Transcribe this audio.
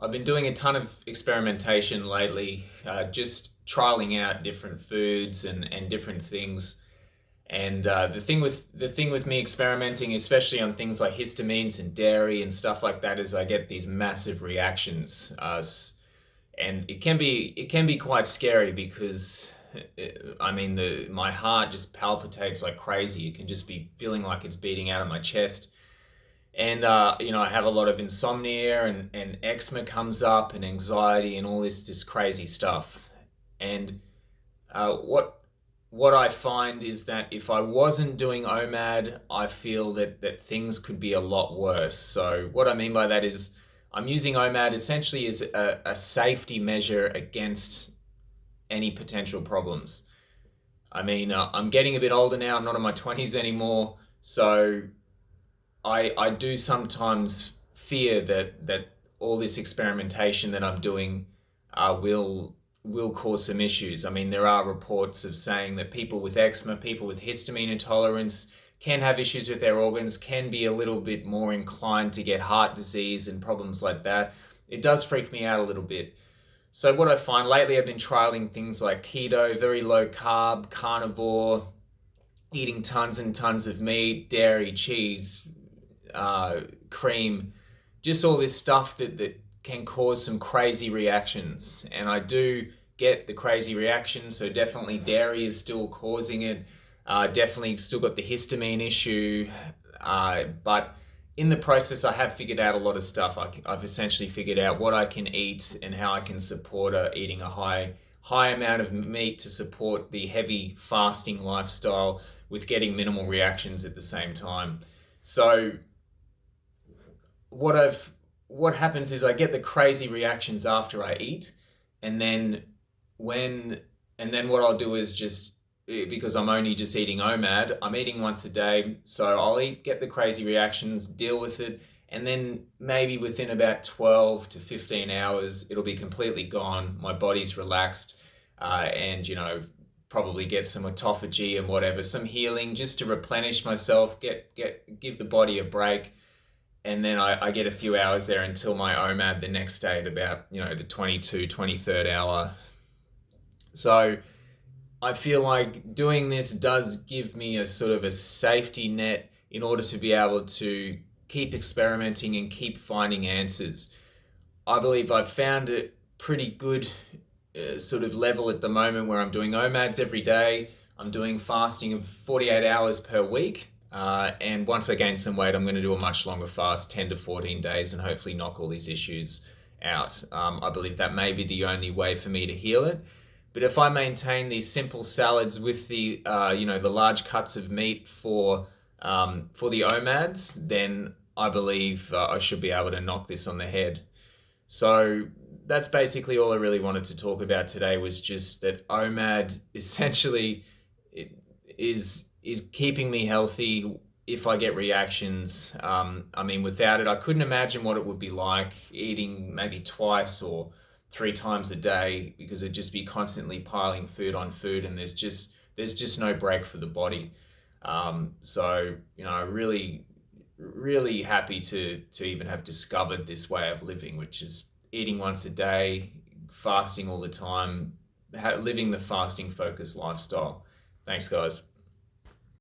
I've been doing a ton of experimentation lately, just trialing out different foods and different things. And the thing with me experimenting, especially on things like histamines and dairy and stuff like that, is I get these massive reactions, and it can be quite scary because I mean my heart just palpitates like crazy. You can just be feeling like it's beating out of my chest. And I have a lot of insomnia, and eczema comes up, and anxiety, and all this just crazy stuff. And what I find is that if I wasn't doing OMAD, I feel that things could be a lot worse. So what I mean by that is I'm using OMAD essentially as a safety measure against any potential problems. I mean, I'm getting a bit older now. I'm not in my 20s anymore, so I do sometimes fear that all this experimentation that I'm doing will cause some issues. I mean, there are reports of saying that people with eczema, people with histamine intolerance, can have issues with their organs, can be a little bit more inclined to get heart disease and problems like that. It does freak me out a little bit. So what I find lately, I've been trialing things like keto, very low carb, carnivore, eating tons and tons of meat, dairy, cheese, cream, just all this stuff that can cause some crazy reactions. And I do get the crazy reactions, so definitely dairy is still causing it. Definitely still got the histamine issue, but in the process, I have figured out a lot of stuff. I've essentially figured out what I can eat and how I can support eating a high amount of meat to support the heavy fasting lifestyle with getting minimal reactions at the same time. So what I've what happens is I get the crazy reactions after I eat, and then when and then what I'll do is just because I'm only just eating OMAD, I'm eating once a day, so I'll get the crazy reactions, deal with it, and then maybe within about 12 to 15 hours, it'll be completely gone. My body's relaxed, and probably get some autophagy and whatever, some healing just to replenish myself, give the body a break, and then I get a few hours there until my OMAD the next day at about, the 23rd hour. So I feel like doing this does give me a sort of a safety net in order to be able to keep experimenting and keep finding answers. I believe I've found it pretty good sort of level at the moment where I'm doing OMADs every day. I'm doing fasting of 48 hours per week. And once I gain some weight, I'm going to do a much longer fast, 10 to 14 days, and hopefully knock all these issues out. I believe that may be the only way for me to heal it. But if I maintain these simple salads with the large cuts of meat for the OMADs, then I believe I should be able to knock this on the head. So that's basically all I really wanted to talk about today, was just that OMAD essentially is keeping me healthy if I get reactions. I mean, without it, I couldn't imagine what it would be like eating maybe twice or three times a day, because it'd just be constantly piling food on food, and there's just no break for the body. So really, really happy to even have discovered this way of living, which is eating once a day, fasting all the time, living the fasting focused lifestyle. Thanks, guys.